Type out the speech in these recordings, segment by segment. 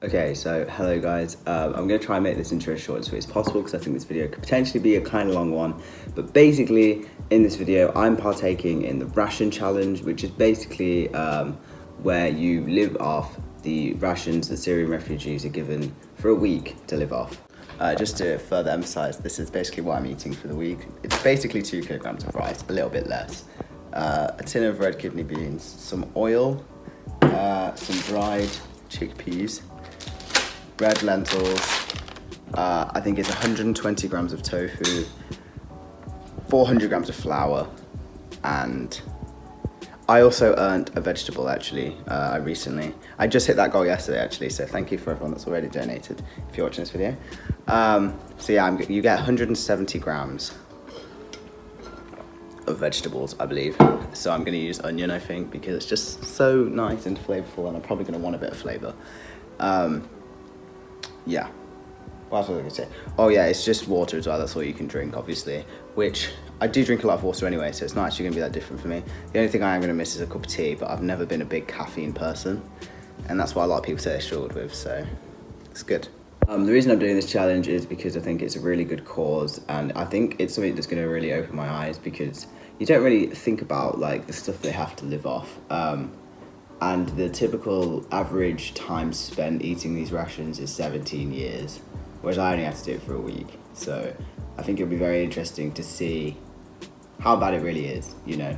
Okay, so hello guys. I'm going to try and make this intro as short and sweet as possible because I think this video could potentially be a kind of long one. But basically, in this video, I'm partaking in the Ration challenge, which is basically where you live off the rations that Syrian refugees are given for a week to live off. Just to further emphasize, this is basically what I'm eating for the week. It's basically 2 kilograms of rice, a little bit less, a tin of red kidney beans, some oil, some dried chickpeas, red lentils, I think it's 120 grams of tofu, 400 grams of flour, and I also earned a vegetable actually recently. I just hit that goal yesterday actually, so thank you for everyone that's already donated if you're watching this video. So yeah, you get 170 grams of vegetables, I believe. So I'm gonna use onion, I think, because it's just so nice and flavorful, and I'm probably gonna want a bit of flavor. Yeah, what else was I gonna say? Oh yeah, it's just water as well, that's all you can drink, obviously, which I do drink a lot of water anyway, so it's not actually gonna be that different for me. The only thing I am gonna miss is a cup of tea, but I've never been a big caffeine person, and that's what a lot of people say they struggled with, so it's good. The reason I'm doing this challenge is because I think it's a really good cause, and I think it's something that's gonna really open my eyes, because you don't really think about like the stuff they have to live off. And the typical average time spent eating these rations is 17 years, whereas I only had to do it for a week. So I think it'll be very interesting to see how bad it really is, you know.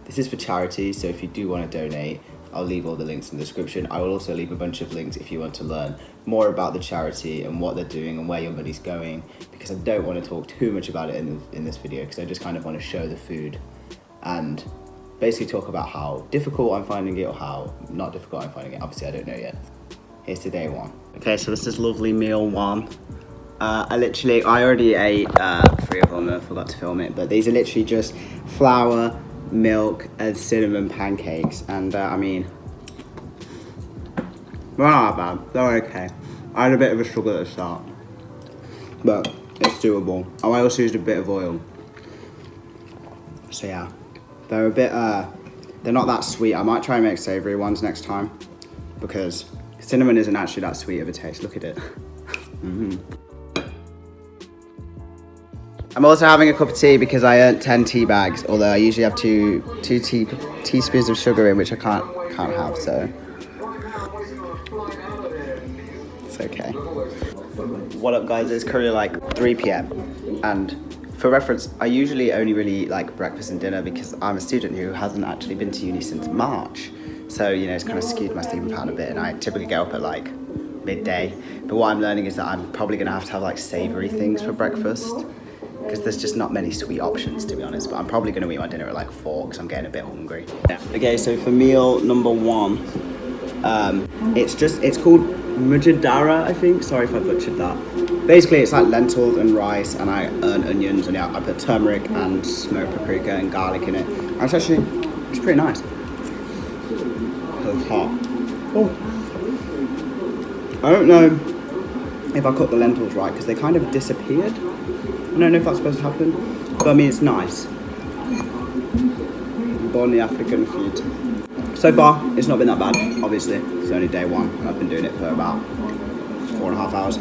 This is for charity, so if you do want to donate, I'll leave all the links in the description. I will also leave a bunch of links if you want to learn more about the charity and what they're doing and where your money's going, because I don't want to talk too much about it in this video, because I just kind of want to show the food and basically talk about how difficult I'm finding it or how not difficult I'm finding it. Obviously, I don't know yet. Here's to day one. Okay, so this is lovely meal one. I already ate 3 of them. I forgot to film it, but these are literally just flour, milk, and cinnamon pancakes. And I mean, they're not that bad. They're okay. I had a bit of a struggle at the start, but it's doable. Oh, I also used a bit of oil. So yeah. They're a bit, they're not that sweet. I might try and make savoury ones next time, because cinnamon isn't actually that sweet of a taste. Look at it. I'm also having a cup of tea because I earned 10 tea bags, although I usually have two teaspoons of sugar in, which I can't have, so it's okay. What up guys, it's currently like 3 p.m. and for reference, I usually only really like breakfast and dinner because I'm a student who hasn't actually been to uni since March. So, you know, it's kind of skewed my sleeping pattern a bit, and I typically get up at like midday. But what I'm learning is that I'm probably gonna have to have like savoury things for breakfast, because there's just not many sweet options, to be honest. But I'm probably gonna eat my dinner at like 4 because I'm getting a bit hungry. Yeah. Okay, so for meal number 1, it's called mujadara, I think. Sorry if I butchered that. Basically, it's like lentils and rice, and I earn onions, and yeah, I put turmeric and smoked paprika and garlic in it. And it's pretty nice. It's hot. Oh. I don't know if I cooked the lentils right, because they kind of disappeared. I don't know if that's supposed to happen, but I mean, it's nice. Born the African food. So far, it's not been that bad, obviously. It's only day 1, and I've been doing it for about 4.5 hours.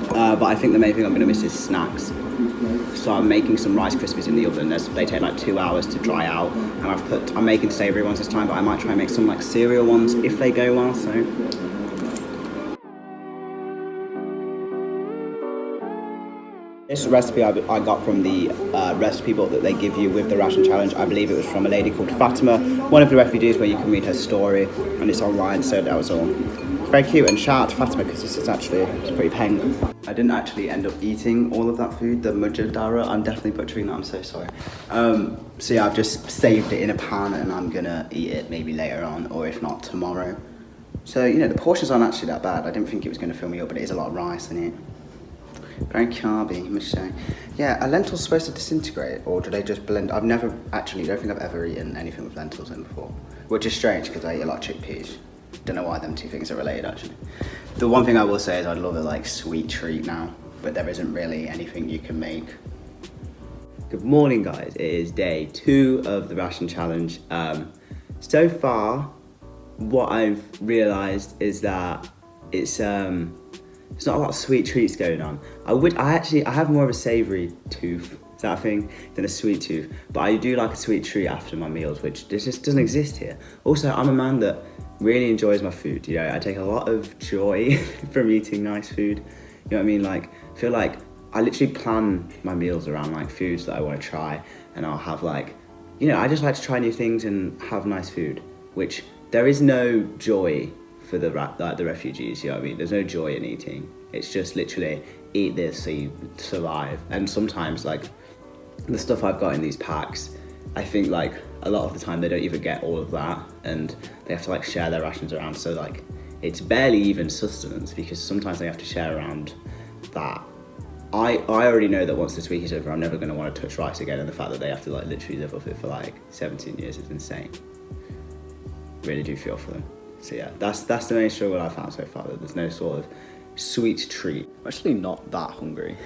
But I think the main thing I'm going to miss is snacks. So I'm making some Rice Krispies in the oven. They take like 2 hours to dry out, and I'm making savoury ones this time, but I might try and make some like cereal ones if they go well, so. This recipe I got from the recipe book that they give you with the Ration Challenge. I believe it was from a lady called Fatima, one of the refugees, where you can read her story, and it's online, so that was all. Very cute, and shout out to Fatima because it's pretty peng. I didn't actually end up eating all of that food, the mujadara. I'm definitely butchering that, I'm so sorry. So yeah, I've just saved it in a pan, and I'm gonna eat it maybe later on, or if not, tomorrow. So, you know, the portions aren't actually that bad. I didn't think it was gonna fill me up, but it is a lot of rice in it. Very carby, I must say. Yeah, are lentils supposed to disintegrate, or do they just blend? Don't think I've ever eaten anything with lentils in before, which is strange because I eat a lot of chickpeas. Don't know why them two things are related, actually. The one thing I will say is I'd love a like sweet treat now, but there isn't really anything you can make. Good morning, guys. It is day 2 of the Ration Challenge. So far, what I've realised is that it's not a lot of sweet treats going on. I have more of a savoury tooth, is that a thing, than a sweet tooth. But I do like a sweet treat after my meals, which just doesn't exist here. Also, I'm a man that really enjoys my food, you know. I take a lot of joy from eating nice food. You know what I mean? Like, I feel like I literally plan my meals around like foods that I want to try, and I'll have like, you know, I just like to try new things and have nice food, which there is no joy for the refugees, you know what I mean? There's no joy in eating. It's just literally eat this so you survive. And sometimes like the stuff I've got in these packs, I think like a lot of the time they don't even get all of that, and they have to like share their rations around, so like it's barely even sustenance because sometimes they have to share around that. I already know that once this week is over, I'm never going to want to touch rice again, and the fact that they have to like literally live off it for like 17 years is insane. Really do feel for them. So yeah, that's the main struggle I've found so far, that there's no sort of sweet treat. I'm actually not that hungry.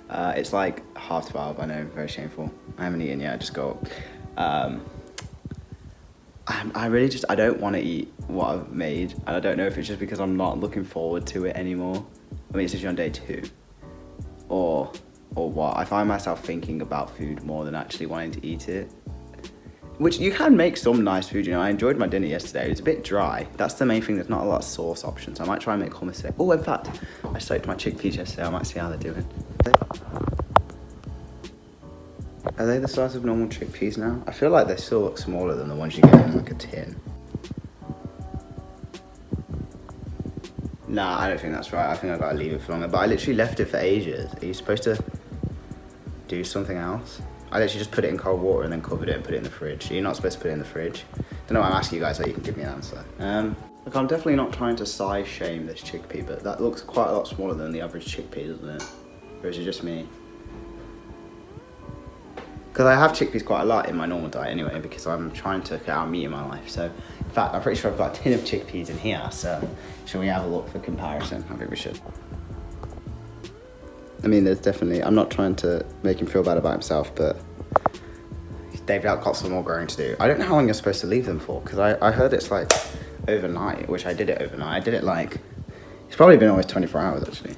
It's like 12:30, I know, very shameful. I haven't eaten yet, I just got up. I don't want to eat what I've made, and I don't know if it's just because I'm not looking forward to it anymore. I mean, it's actually on day 2. Or what. I find myself thinking about food more than actually wanting to eat it. Which, you can make some nice food, you know. I enjoyed my dinner yesterday. It was a bit dry. That's the main thing, there's not a lot of sauce options. I might try and make hummus today. Oh, in fact, I soaked my chickpeas yesterday. I might see how they're doing. Are they the size of normal chickpeas now? I feel like they still look smaller than the ones you get in like a tin. Nah, I don't think that's right. I think I've got to leave it for longer. But I literally left it for ages. Are you supposed to do something else? I literally just put it in cold water and then covered it and put it in the fridge. You're not supposed to put it in the fridge. Don't know why I'm asking you guys so you can give me an answer. Look, I'm definitely not trying to size shame this chickpea, but that looks quite a lot smaller than the average chickpea, doesn't it? Or is it just me? Because I have chickpeas quite a lot in my normal diet anyway, because I'm trying to cut out meat in my life. So, in fact, I'm pretty sure I've got a tin of chickpeas in here, so shall we have a look for comparison? I think we should. I mean, there's definitely, I'm not trying to make him feel bad about himself, but they've got some more growing to do. I don't know how long you're supposed to leave them for, because I heard it's like overnight, which I did it overnight. I did it like, it's probably been almost 24 hours actually.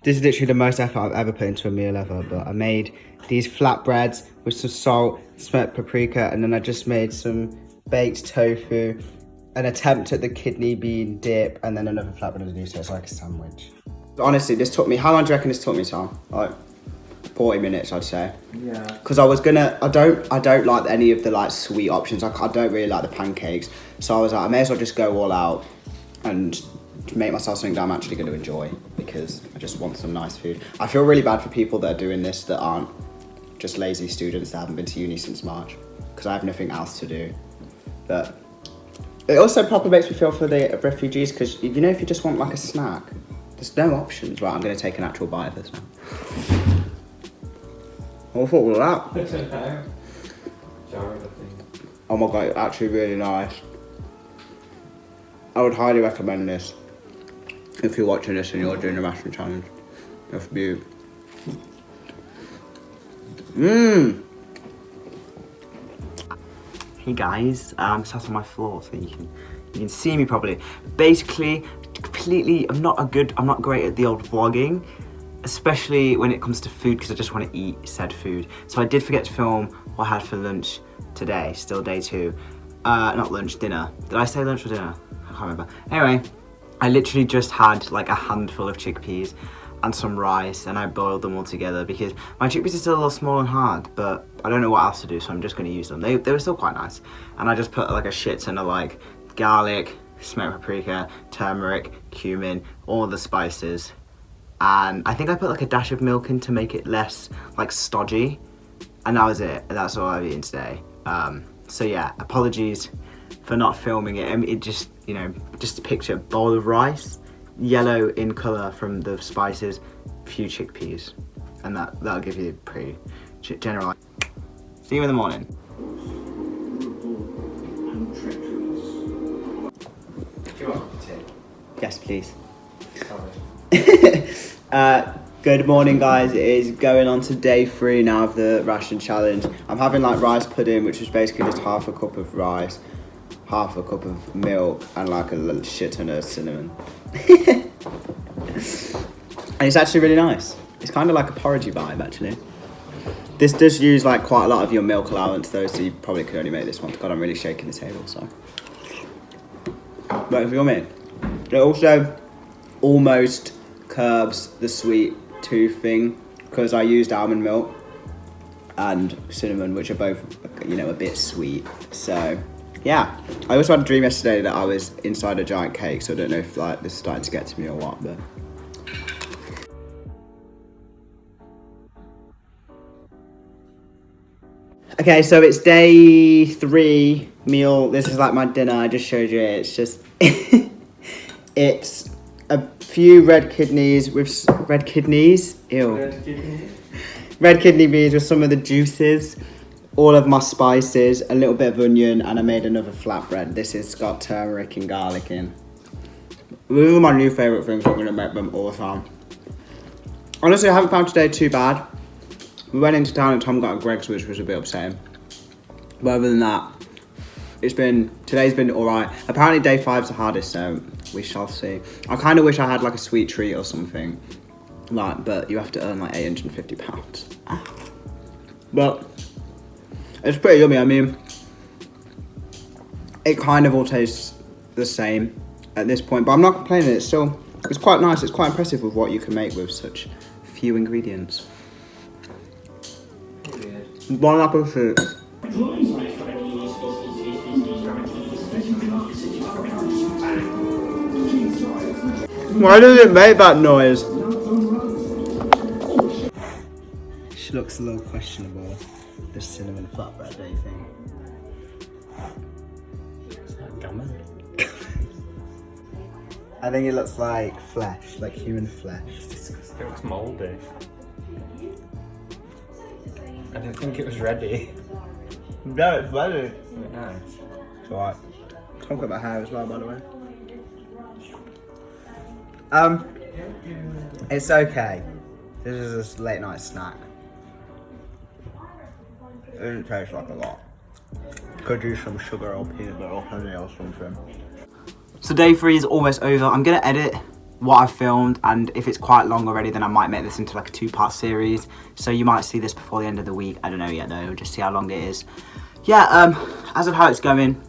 This is literally the most effort I've ever put into a meal ever, but I made these flatbreads with some salt, smoked paprika, and then I just made some baked tofu, an attempt at the kidney bean dip, and then another flatbread underneath, so it's like a sandwich. Honestly, this took me, how long do you reckon this took me, Tom? Like 40 minutes, I'd say. Yeah. Because I don't like any of the like sweet options. I don't really like the pancakes. So I was like, I may as well just go all out and make myself something that I'm actually going to enjoy, because I just want some nice food. I feel really bad for people that are doing this that aren't just lazy students that haven't been to uni since March, because I have nothing else to do. But it also probably makes me feel for the refugees, because you know, if you just want like a snack, there's no options. Right, I'm going to take an actual bite of this now. What thought was that? Oh my god, it's actually really nice. I would highly recommend this if you're watching this and you're doing the ration challenge. It's beautiful. Hey guys, I'm sat on my floor so you can see me properly. Basically, completely, I'm not great at the old vlogging, especially when it comes to food, because I just want to eat said food. So I did forget to film what I had for lunch today, still day 2. Not lunch, dinner. Did I say lunch or dinner? I can't remember. Anyway, I literally just had like a handful of chickpeas and some rice, and I boiled them all together because my chickpeas are still a little small and hard, but I don't know what else to do, so I'm just going to use them. They were still quite nice. And I just put like a shit ton of like garlic, smoked paprika, turmeric, cumin, all the spices. And I think I put like a dash of milk in to make it less like stodgy. And that was it. That's all I've eaten today. So yeah, apologies for not filming it. I mean, it just, you know, just picture a bowl of rice, yellow in colour from the spices, few chickpeas, and that'll give you a pretty general. See you in the morning. Do you want tea? Yes, please. Good morning, guys. It is going on to day 3 now of the ration challenge. I'm having like rice pudding, which is basically just half a cup of rice, half a cup of milk and like a little shit ton of cinnamon. And it's actually really nice. It's kind of like a porridgey vibe actually. This does use like quite a lot of your milk allowance though, so you probably could only make this one. God, I'm really shaking the table, so. But it's yummy. It also almost curbs the sweet tooth thing because I used almond milk and cinnamon, which are both, you know, a bit sweet. So yeah, I also had a dream yesterday that I was inside a giant cake, so I don't know if like this is starting to get to me or what, but. Okay, so it's day 3 meal. This is like my dinner. I just showed you it. It's just, it's a few red kidneys with red kidneys. Ew. Red kidney beans with some of the juices, all of my spices, a little bit of onion, and I made another flatbread. This has got turmeric and garlic in. These are my new favourite things. I'm gonna make them all the time. Honestly, I haven't found today too bad. We went into town and Tom got a Greggs, which was a bit upsetting. But other than that, today's been alright. Apparently day 5's the hardest, so we shall see. I kind of wish I had like a sweet treat or something. Like, but you have to earn like £850. But it's pretty yummy. I mean, it kind of all tastes the same at this point, but I'm not complaining. It's quite nice. It's quite impressive with what you can make with such few ingredients. Bon appetit. Why does it make that noise? She looks a little questionable, the cinnamon flatbread, don't you think? Is that gammon? I think it looks like flesh, like human flesh. It's disgusting. It looks mouldy. I didn't think it was ready. No, it's ready. Nice. It's alright. I've got my hair as well, by the way. It's okay. This is a late night snack. It doesn't taste like a lot. Could use some sugar or peanut butter or honey or something. So day 3 is almost over. I'm gonna edit what I've filmed, and if it's quite long already, then I might make this into like a 2-part series. So you might see this before the end of the week. I don't know yet though, we'll just see how long it is. Yeah, as of how it's going,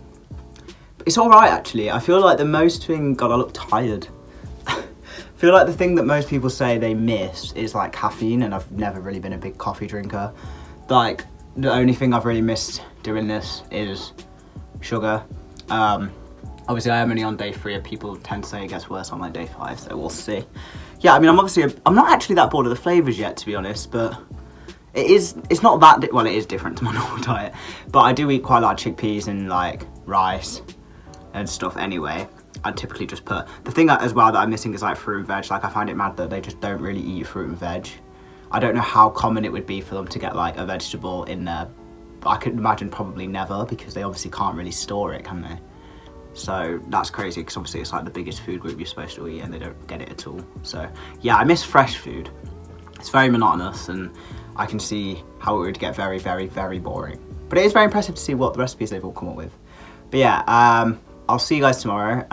it's alright actually. I feel like the most thing, God, I look tired. I feel like the thing that most people say they miss is like caffeine, and I've never really been a big coffee drinker. Like, the only thing I've really missed doing this is sugar. Obviously I am only on day 3, and people tend to say it gets worse on like day 5, so we'll see. Yeah, I mean, I'm not actually that bored of the flavours yet, to be honest, but it's not that, well, it is different to my normal diet, but I do eat quite a lot of chickpeas and like rice and stuff anyway. I typically just put, the thing as well that I'm missing is like fruit and veg. Like, I find it mad that they just don't really eat fruit and veg. I don't know how common it would be for them to get like a vegetable in there, but I could imagine probably never, because they obviously can't really store it, can they? So that's crazy, because obviously it's like the biggest food group you're supposed to eat and they don't get it at all. So yeah, I miss fresh food. It's very monotonous, and I can see how it would get very, very, very boring. But it is very impressive to see what the recipes they've all come up with. But yeah, I'll see you guys tomorrow,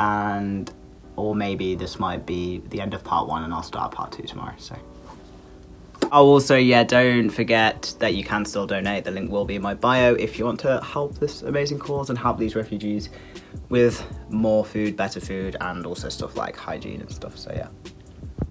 or maybe this might be the end of part 1 and I'll start part 2 tomorrow, so. Oh, also, yeah, don't forget that you can still donate. The link will be in my bio if you want to help this amazing cause and help these refugees with more food, better food, and also stuff like hygiene and stuff, so yeah.